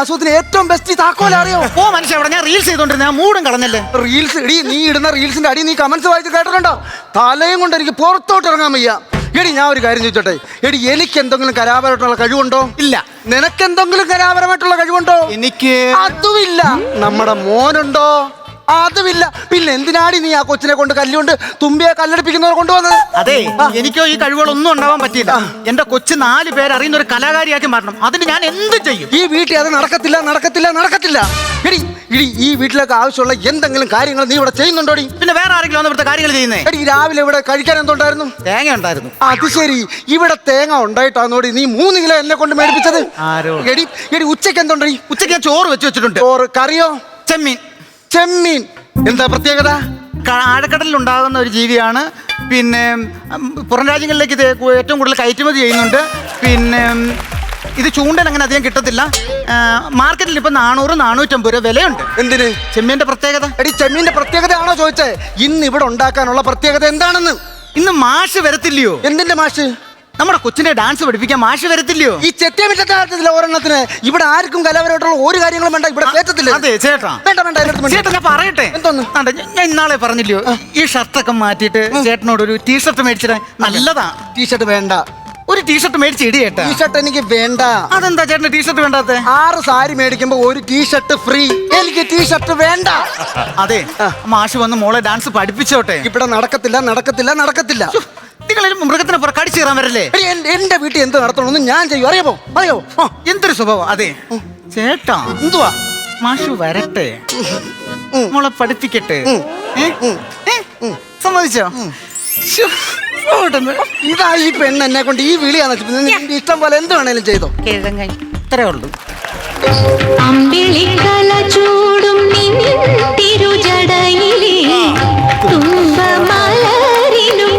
അസുഖത്തിന് ഏറ്റവും ബെസ്റ്റ് താക്കോല അറിയോ? ഓ മനുഷ്യ അവിടെ ഞാൻ റീൽസ് ചെയ്തോണ്ടിരുന്ന മൂടും കളഞ്ഞല്ലേ. റീൽസ് എടി, നീ ഇടുന്ന റീൽസിന്റെ അടി നീ കമന്റ്സ് വായിച്ച് കേട്ടിട്ടുണ്ടോ? തലയും കൊണ്ട് എനിക്ക് പുറത്തോട്ട് ഇറങ്ങാൻ വയ്യ. എടി ഞാൻ ഒരു കാര്യം ചോദിച്ചോട്ടെ, എടി എനിക്ക് എന്തെങ്കിലും കലാപരമായിട്ടുള്ള കഴിവുണ്ടോ? ഇല്ല. നിനക്കെന്തെങ്കിലും കലാപരമായിട്ടുള്ള കഴിവുണ്ടോ? എനിക്ക് അതുമില്ല. നമ്മുടെ മോനുണ്ടോ? അതുമില്ല. പിന്നെ എന്തിനാടി നീ ആ കൊച്ചിനെ കൊണ്ട് കല്ലുകൊണ്ട് തുമ്പിയെ കല്ലെടുപ്പിക്കുന്നവർ കൊണ്ടുവന്നത്? അതെ, എനിക്കോ ഈ കഴിവുകളൊന്നും ഉണ്ടാവാൻ പറ്റിയില്ല. എന്റെ കൊച്ചു 4 പേര് അറിയുന്ന ഒരു കലാകാരിയാക്കി മാറ്റണം. അതിന് ഞാൻ എന്ത് ചെയ്യും? ഈ വീട്ടിൽ അത് നടക്കത്തില്ല. എടി ഈ വീട്ടിലേക്ക് ആവശ്യമുള്ള എന്തെങ്കിലും കാര്യങ്ങൾ നീ ഇവിടെ ചെയ്യുന്നുണ്ടോടി? പിന്നെ വേറെ ആരെങ്കിലും ഇവിടുത്തെ കാര്യങ്ങൾ ചെയ്യുന്നേ? എടി രാവിലെ ഇവിടെ കഴിക്കാൻ എന്തുണ്ടായിരുന്നു? തേങ്ങ ഉണ്ടായിരുന്നു. അത് ശരി, ഇവിടെ തേങ്ങ ഉണ്ടായിട്ടാന്നോടി നീ 3 കിലോ എന്നെ കൊണ്ട് മേടിപ്പിച്ചത്? എടി ഉച്ചയ്ക്ക് എന്തുണ്ടടി? ഉച്ചയ്ക്ക് ഞാൻ ചോറ് വെച്ച് വെച്ചിട്ടുണ്ട്. ചോറ്, കറിയോ? ചെമ്മീൻ. എന്താ പ്രത്യേകത? ആഴക്കടലിൽ ഉണ്ടാകുന്ന ഒരു ജീവിയാണ്. പിന്നെ പുറം രാജ്യങ്ങളിലേക്ക് ഇത് ഏറ്റവും കൂടുതൽ കയറ്റുമതി ചെയ്യുന്നുണ്ട്. പിന്നെ ഇത് ചൂണ്ടൽ അങ്ങനെ അധികം കിട്ടത്തില്ല. മാർക്കറ്റിൽ ഇപ്പൊ 400-450 രൂപ വിലയുണ്ട്. എന്തിന്? ചെമ്മീന്റെ പ്രത്യേകത. എടി ചെമ്മീന്റെ പ്രത്യേകതയാണോ ചോദിച്ചേ? ഇന്ന് ഇവിടെ ഉണ്ടാക്കാനുള്ള പ്രത്യേകത എന്താണെന്ന്? ഇന്ന് മാഷ് വരത്തില്ലയോ? എന്തിന്റെ മാഷ്? നമ്മുടെ കൊച്ചിനെ ഡാൻസ് പഠിപ്പിക്കാൻ മാഷ് വരത്തില്ലയോ? ഈ ചെത്തിയ ഒരെണ്ണത്തിന് ഇവിടെ ആർക്കും കലാപരമായിട്ടുള്ള ഒരു കാര്യങ്ങളും വേണ്ട, ഇവിടെ കേട്ടത്തില്ല. അതെ ചേട്ടാ. വേണ്ട ചേട്ടാ ഞാൻ പറയട്ടെ. എന്തോന്ന്? ഞാൻ ഇന്നാളെ പറഞ്ഞില്ലയോ, ഈ ഷർട്ടൊക്കെ മാറ്റിയിട്ട് ചേട്ടനോട് ഒരു ടീഷർട്ട് മേടിച്ചിട്ട് നല്ലതാ. ടീഷർട്ട് വേണ്ട. ഒരു ടീഷർട്ട് മേടിച്ച് ഇടി ചേട്ടാ. ടീഷർട്ട് എനിക്ക് വേണ്ട. അതെന്താ ചേട്ടന് ടീഷർട്ട് വേണ്ടാത്ത? 6 സാരി മേടിക്കുമ്പോ ഒരു ടീഷർട്ട് ഫ്രീ. എനിക്ക് ടീഷർട്ട് വേണ്ട. അതെ, മാഷ് വന്ന് മോളെ ഡാൻസ് പഠിപ്പിച്ചോട്ടെ. ഇവിടെ നടക്കത്തില്ല. നിങ്ങൾ മൃഗത്തിനെ കടിച്ചു കയറാൻ വരല്ലേ? എന്റെ വീട്ടിൽ എന്ത് നടത്തണമെന്ന് ഞാൻ ചെയ്യും. അറിയോ? എന്തൊരു സ്വഭാവം. അതെ ചേട്ടാ, എന്തുവാ? മാഷ് വരട്ടെ, മോളെ പഠിപ്പിക്കട്ടെ. സമ്മതിച്ചോ? ഇതാ ഈ പെണ്ണ് എന്നെ കൊണ്ട് ഈ വിളിയാന്ന്. നിന്റെ ഇഷ്ടം പോലെ എന്ത് വേണേലും ചെയ്തോ. ഇത്രേ ഉള്ളൂ. അമ്പിളിക്കല ചൂടും തിരുജടയിലേ തുമ്പമലരിനും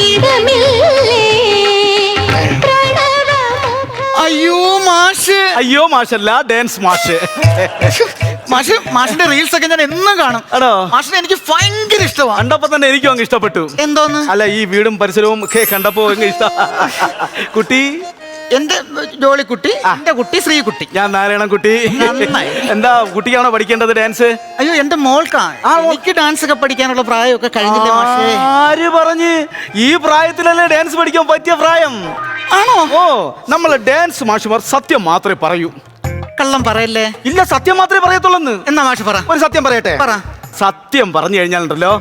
ഇടമില്ലേ. അയ്യോ മാഷല്ല, ഡാൻസ് മാഷ്. മാഷിന്റെ റീൽസ് ഒക്കെ ഞാൻ എന്നും കാണും. മാഷിനെ എനിക്ക് ഭയങ്കര ഇഷ്ടമാണ്. കണ്ടപ്പോ തന്നെ എനിക്കും അങ്ങ് ഇഷ്ടപ്പെട്ടു. എന്തോന്ന്? അല്ല, ഈ വീടും പരിസരവും ഒക്കെ കണ്ടപ്പോ ഇഷ്ടം. കുട്ടി എന്റെ ജോളിക്കുട്ടി, എന്റെ കുട്ടി ശ്രീകുട്ടി. ഞാൻ നാരായണൻകുട്ടി. എന്താ കുട്ടിക്കാണോ പഠിക്കേണ്ടത് ഡാൻസ്? അയ്യോ എന്റെ മോൾക്കാ. എനിക്ക് ഡാൻസ് ഒക്കെ പഠിക്കാനുള്ള പ്രായമൊക്കെ കഴിഞ്ഞില്ലേ മാഷേ? ആര് പറഞ്ഞ്? ഈ പ്രായത്തിലല്ലേ ഡാൻസ് പഠിക്കാൻ പറ്റിയ പ്രായം? ആണോ? ഓ, നമ്മള് ഡാൻസ് മാഷുമാർ സത്യം മാത്രമേ പറയൂ. കള്ളം പറയല്ലേ? ഇല്ല, സത്യം മാത്രമേ പറയത്തുള്ളൂ. എന്നാ മാഷ് പറ. ഒരു സത്യം പറയട്ടെ? സത്യം പറഞ്ഞു കഴിഞ്ഞാലുണ്ടല്ലോ,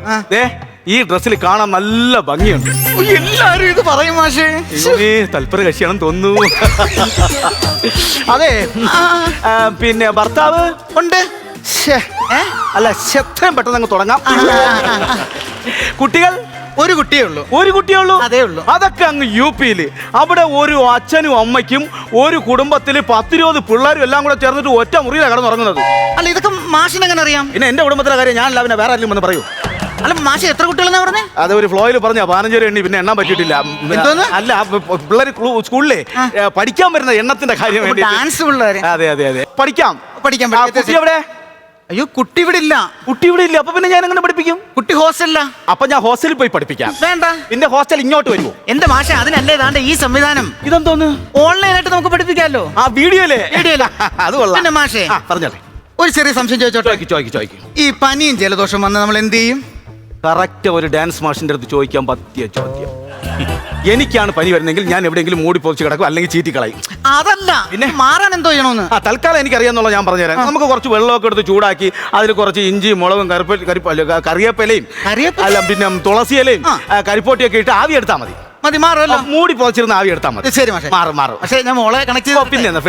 ഈ ഡ്രസ്സിൽ കാണാൻ നല്ല ഭംഗിയുണ്ട്. എല്ലാരും ഇത് പറയും മാഷേ. തൽപര കക്ഷിയാണെന്ന് തോന്നുന്നു. അതെ, പിന്നെ ഭർത്താവ് ഉണ്ട്. അല്ല, എത്രയും പെട്ടെന്ന് അങ്ങ് തുടങ്ങാം. കുട്ടികൾ? ഒരു കുട്ടിയേ ഉള്ളൂ. ഒരു കുട്ടിയേ ഉള്ളൂ? അതേ ഉള്ളൂ. അതൊക്കെ അങ്ങ് UP-ൽ. അവിടെ ഒരു അച്ഛനും അമ്മയ്ക്കും ഒരു കുടുംബത്തിൽ 10-20 പിള്ളേരും എല്ലാം കൂടെ ചേർന്നിട്ട് ഒറ്റ മുറിയിലാണ് കിടന്നുറങ്ങുന്നത്. അല്ല, ഇതൊക്കെ മാഷിനെങ്ങനെ അറിയാം? പിന്നെ എന്റെ കുടുംബത്തിലെ കാര്യം ഞാനല്ല, പിന്നെ വേറെ ആരെങ്കിലും വന്ന് പറയൂ. അല്ല മാഷ് എത്ര കുട്ടികളെന്നാ പറഞ്ഞേ? അത് ഒരു ഫ്ലോയിൽ പറഞ്ഞ 15 എണ്ണി, പിന്നെ എണ്ണാൻ പറ്റിയിട്ടില്ല. അല്ല, പിള്ളേർ സ്കൂളിലെ പഠിക്കാൻ വരുന്ന എണ്ണത്തിന്റെ കാര്യം വേണ്ടി. ഡാൻസ് പിള്ളേർ. അതെ പഠിക്കാൻ. കുട്ടി എവിടെ? അയ്യോ കുട്ടി ഇവിടെ ഇല്ല. കുട്ടി ഇവിടെ ഇല്ല. അപ്പൊ പിന്നെ ഞാൻ എങ്ങനെ പഠിപ്പിക്കും? കുട്ടി ഹോസ്റ്റലില്ല. അപ്പൊ ഞാൻ ഹോസ്റ്റലിൽ പോയി പഠിപ്പിക്കാം. വേണ്ട, പിന്നെ ഹോസ്റ്റൽ ഇങ്ങോട്ട് വരുമോ? എന്റെ മാഷ അതിനല്ലേ ഇതാണ്ട് ഈ സംവിധാനം. ഇതെന്തോന്ന്? ഓൺലൈനായിട്ട് നമുക്ക് പഠിപ്പിക്കാമല്ലോ. ആ വീഡിയോയിലെ? അത് കൊള്ളാം. പിന്നെ മാഷേ പറഞ്ഞോളെ, ഒരു ചെറിയ സംശയം ചോദിച്ചോട്ടെ. ഈ പനിയും ജലദോഷം വന്ന് നമ്മൾ എന്ത് ചെയ്യും? കറക്റ്റ് ഒരു ഡാൻസ് മാഷിന്റെ അടുത്ത് ചോദിക്കാൻ പറ്റിയ ചോദ്യം. എനിക്കാണ് പനി വരുന്നെങ്കിൽ ഞാൻ എവിടെയെങ്കിലും മൂടി പൊതിച്ച് കിടക്കും, അല്ലെങ്കിൽ ചീറ്റിക്കളയും. അതല്ല, പിന്നെ മാറാൻ എന്തോ ചെയ്യണമെന്ന്. തൽക്കാലം എനിക്കറിയാന്നുള്ള ഞാൻ പറഞ്ഞുതരാം. നമുക്ക് കുറച്ച് വെള്ളമൊക്കെ എടുത്ത് ചൂടാക്കി അതിൽ കുറച്ച് ഇഞ്ചിയും മുളകും കറിവേപ്പിലയും അല്ല പിന്നെ തുളസിയിലയും കരിപ്പോട്ടിയൊക്കെ ഇട്ട് ആവി എടുത്താൽ മതി. മാറുമല്ലോ. മൂടി പൊതിച്ചിരുന്ന ആവി എടുത്താൽ മതി. ശരി മാഷേ. മാറും. പക്ഷേ ഞാൻ മോളെ കണക്ട് ചെയ്തു. പിന്നെ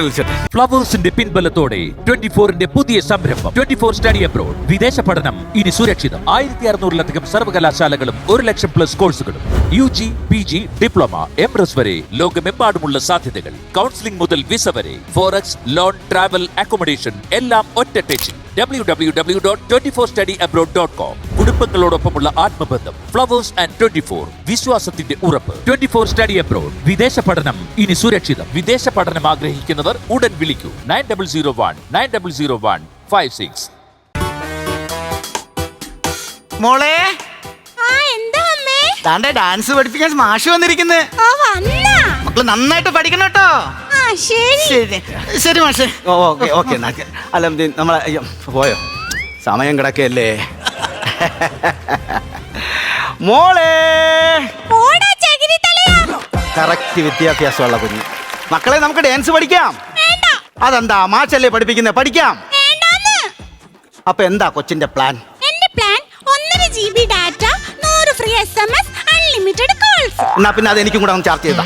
ഫ്ലവേഴ്സിന്റെ പിൻബലത്തോടെ 24ന്റെ പുതിയ സംരംഭം 24 സ്റ്റഡി അബ്രോഡ്. വിദേശ പഠനം ഇനി സുരക്ഷിതം. 1600-ലധികം സർവകലാശാലകളും 1,00,000+ കോഴ്സുകളും. UG, PG, ഡിപ്ലോമ, MRS വരെ ലോകമെമ്പാടുമുള്ള സാധ്യതകൾ. കൗൺസിലിംഗ് മുതൽ വിസ വരെ. ഫോറക്സ്, ലോൺ, ട്രാവൽ, അക്കോമഡേഷൻ എല്ലാം ഒറ്റ ടെച്ചിൽ. www.24studyabroad.com. കുടുംബങ്ങളോടൊപ്പമുള്ള ആത്മബന്ധം. ഫ്ലവേഴ്സ് ആൻഡ് 24 വിശ്വാസത്തിന്റെ ഉറപ്പ്. 24 സ്റ്റഡി അബ്രോഡ്. വിദേശ പഠനം ഇനി സുരക്ഷിതം. വിദേശ പഠനം ആഗ്രഹിക്കുന്നവർ ഉടൻ വിളിക്കൂ 9001-9001-56. മോളെ എന്താ അമ്മേ? ഡാൻസ് പഠിപ്പിക്കാൻ മാഷ് വന്നിരിക്കുന്നത്. മക്കള് നന്നായിട്ട് പഠിക്കണം കേട്ടോ. ശരി. ശരി ശരി മാഷേ. ഓക്കെ ഓക്കെ അല്ല നമ്മളെ അയ്യോ, പോയോ സമയം കിടക്കല്ലേ മോളെ. പോടാ ചകിരിത്തലയാ. കറക്റ്റ് വിദ്യാഭ്യാസമുള്ള കുഞ്ഞ്. മക്കളെ നമുക്ക് ഡാൻസ് പഠിക്കാം. വേണ്ട. അതെന്താ മാഷല്ലേ പഠിപ്പിക്കുന്നത്? പഠിക്കാം. വേണ്ടാന്ന്. അപ്പൊ എന്താ കൊച്ചിന്റെ പ്ലാൻ? എന്റെ plan 1.5 GB data, 100 free SMS, unlimited calls. എന്നാ പിന്നെ അത് എനിക്കും കൂടെ ഒന്ന് ചാർജ് ചെയ്താ.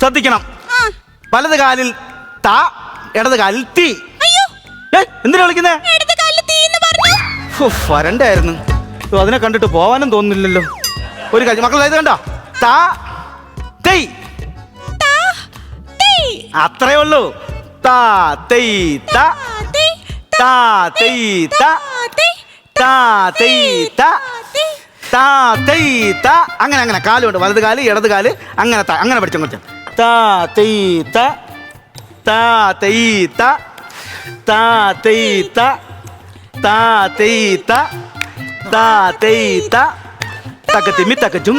ശ്രദ്ധിക്കണം, ആ. വലത് കാലിൽ താ, ഇടത് കാലിൽ തീ. അയ്യോ, എന്തിനാ വിളിക്കുന്നേ? ഇടത് കാലിൽ തീന്ന് പറഞ്ഞു. വരണ്ടായിരുന്നു. അതിനെ കണ്ടിട്ട് പോവാനും തോന്നുന്നില്ലല്ലോ. ഒരു കാര്യം മക്കൾ ഇത് കണ്ടോ, താ തെയ്. താ, തീ. അത്രേ ഉള്ളൂ. താ തെയ് ത, തീ, താ തെയ് ത, തീ, താ തെയ് ത, തീ. താ തെയ് ത. അങ്ങനെ അങ്ങനെ കാലുണ്ട്, വലത് കാല് ഇടത് കാല്, അങ്ങനെ അങ്ങനെ പഠിച്ചു കൊടുത്ത. താ തെയ് ത, താ തെയ് ത, താ തെയ് ത, താ തെയ് ത, താ തെയ് ത. തക്കത്തിമി തക്കച്ചും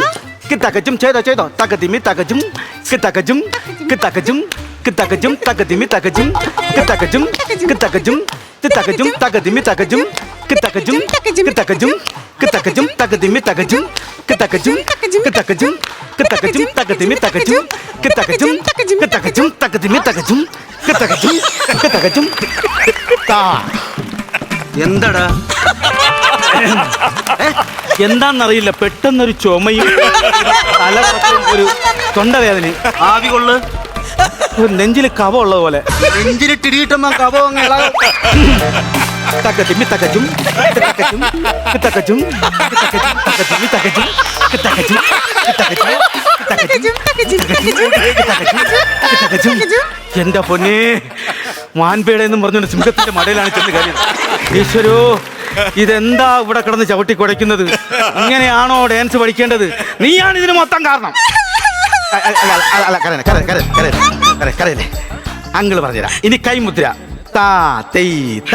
കിത്തക്കച്ചും ചെയ്തോ തക്കത്തിമി തക്കച്ചും കിത്തക്കച്ചും കിത്തക്കച്ചും കിത്തക്കച്ചും തക്കത്തിമി തക്കച്ചും കിത്തക്കച്ചും കിത്തക്കച്ചും തിത്തക്കച്ചും തക്കത്തിമി തക്കച്ചും കിത്തക്കച്ചും കിത്തക്കച്ചും കിത്തക്കച്ചും തക്കത്തിമി തക്കച്ചും കിത്തക്കച്ചും കിത്തക്കച്ചും കിത്തക്കച്ചും തക്കത്തിമി തക്കച്ചും കിത്തക്കച്ചും കിത്തക്കച്ചും തക്കത്തിമി തക്കച്ചും കിത്തക്കച്ചും കിത്തക്കച്ചും. എന്താടാ എന്താന്നറിയില്ല, പെട്ടെന്നൊരു ചുമയും തലകറക്കും ഒരു തൊണ്ടവേദനയും. ആവി കൊള്ളു, നെഞ്ചില് കവ ഉള്ളത് പോലെ. നെഞ്ചിന് തിരിയിട്ടുമ്പോ കവോ തക്കത്തിമ്മി തക്കച്ചും തക്കച്ചും തക്കച്ചും തക്കത്തിമ്മി തക്കച്ചും തക്കച്ചും തക്കച്ചും. എന്റെ പൊന്നേ, മാൻപേട എന്ന് പറഞ്ഞുകൊണ്ട് സിംഹത്തിന്റെ മടയിലാണ് ചെന്ന് കാര്യം. ഈശ്വരോ, ഇതെന്താ ഇവിടെ കിടന്ന് ചവിട്ടി കുടയ്ക്കുന്നത്? ഇങ്ങനെയാണോ ഡാൻസ് പഠിക്കേണ്ടത്? നീയാണ് ഇതിന് മൊത്തം കാരണം. കരയല്ലേ, അങ്കിള് പറഞ്ഞുതരാം. ഇനി കൈമുദ്ര. താ തെയ് ത,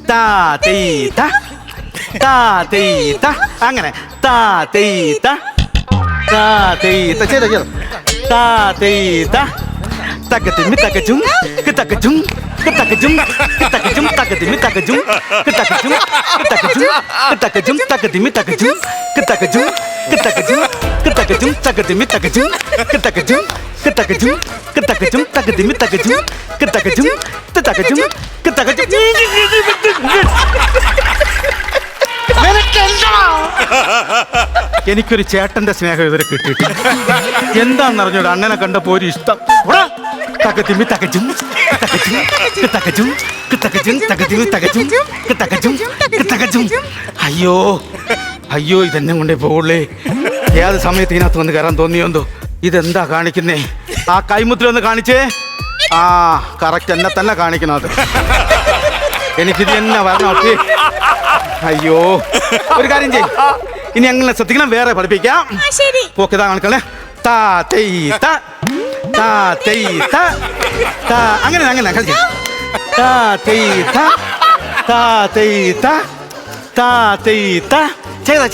താ തെയ് ത, താ തെയ് ത. അങ്ങനെ താ തെയ് ത, താ തെയ് ത. ചെയ്തോ താ തെയ് ത. തക്കത്തിമ്മി തക്കച്ചും കിത്തക്കച്ചും കിത്തക്കച്ചും കിത്തക്കച്ചും തക്കത്തിമ്മി തക്കച്ചും കിത്തക്കച്ചും കിത്തക്കച്ചും കിത്തക്കച്ചും തക്കത്തിമ്മി തക്കച്ചും കിത്തക്കച്ചും കിത്തക്കച്ചും കിത്തക്കച്ചും തക്കത്തിമ്മി തക്കച്ചും കിത്തക്കച്ചും കിത്തക്കച്ചും കിത്തക്കച്ചും തക്കത്തിമ്മി തക്കച്ചും കിത്തക്കച്ചും കിത്തക്കച്ചും കിത്തക്കച്ചും. എനിക്കൊരു ചേട്ടന്റെ സ്നേഹം ഇവരെ കിട്ടിയിട്ട് എന്താണെന്നറിഞ്ഞോട് അണ്ണനെ കണ്ടപ്പോ ഒരു ഇഷ്ടം. തക്കത്തിമ്മി തക്കച്ചും തക്കച്ചും തക്കച്ചും തക്കത്തിമ്മി തക്കച്ചും തക്കച്ചും തക്കച്ചും. അയ്യോ അയ്യോ, ഇതെന്നെ കൊണ്ടേ പോവുള്ളേ. ഏത് സമയത്ത് ഇതിനകത്ത് വന്ന് കയറാൻ തോന്നിയോന്തോ. ഇതെന്താ കാണിക്കുന്നേ? ആ കൈമുദ്ര ഒന്ന് കാണിച്ചേ. ആ കറക്റ്റ് എന്നെ തന്നെ കാണിക്കണം. അത് എനിക്കിത് തന്നെ വരണം. അയ്യോ, ഒരു കാര്യം ചെയ്യും, ഇനി അങ്ങനെ ശ്രദ്ധിക്കണം, വേറെ പഠിപ്പിക്കാം. ഓക്കെ, ഇതാ കാണിക്കണേ. താ തെയ് ത, താ തെയ് ത, താ. അങ്ങനെ അങ്ങനെ കളിച്ചു. താ തെയ് ത, താ തെയ് ത, താ തെയ് ത. ചെയ്താ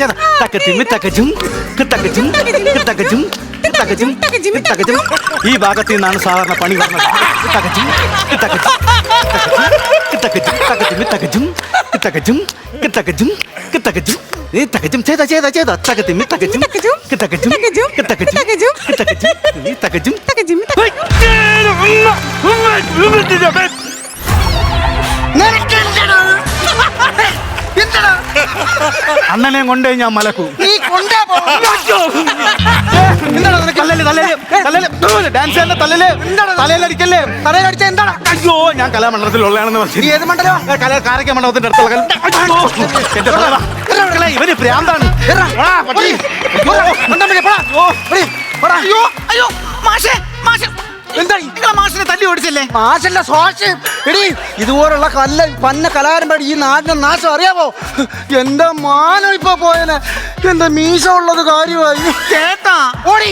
തക്കത്തിമ്മി തക്കച്ചും കിത്തക്കച്ചും കിത്തക്കച്ചും കിത്തക്കച്ചും കിത്തക്കച്ചും. ഈ ഭാഗത്ത് നിന്നാണ് സാധാരണ പണി പറഞ്ഞത്. കിത്തക്കച്ചും കിത്തക്കച്ചും കിത്തക്കച്ചും തക്കത്തിമ്മി തക്കച്ചും കിത്തക്കച്ചും കിത്തക്കച്ചും കിത്തക്കച്ചും. നീ തക്കച്ചും ചെയ്താ തക്കത്തിമ്മി തക്കച്ചും കിത്തക്കച്ചും കിത്തക്കച്ചും കിത്തക്കച്ചും നീ തക്കച്ചും. അണ്ണനെ കൊണ്ടേ ഞാൻ മലക്കൂ. നീ കൊണ്ടേ പോ. ഡാൻസ് തലയിലടിക്കല്ലേ? തലയിലടിച്ച എന്താണ്? അയ്യോ, ഞാൻ കലാമണ്ഡലത്തിലുള്ളതാണെന്ന് പറഞ്ഞു. ഏത് മണ്ഡലം? കാരക്ക മണ്ഡലത്തിന്റെ അടുത്തുള്ള ഇവന് ഭ്രാന്താണ്. അയ്യോ അയ്യോ മാഷേ മാഷേ, എന്തായി മാഷിനെ തല്ലി ഓടിച്ചല്ലേ? മാഷല്ല സ്വാഷ്. എടി, ഇതുപോലുള്ള പന്ന കലാകാരന്മാർ ഈ നാടിന്റെ നാശം അറിയാമോ? എന്റെ മാനം ഇപ്പൊ പോയനെ. എന്റെ മീശ ഉള്ളത് കാര്യമായി. ചേട്ടാ ഓടി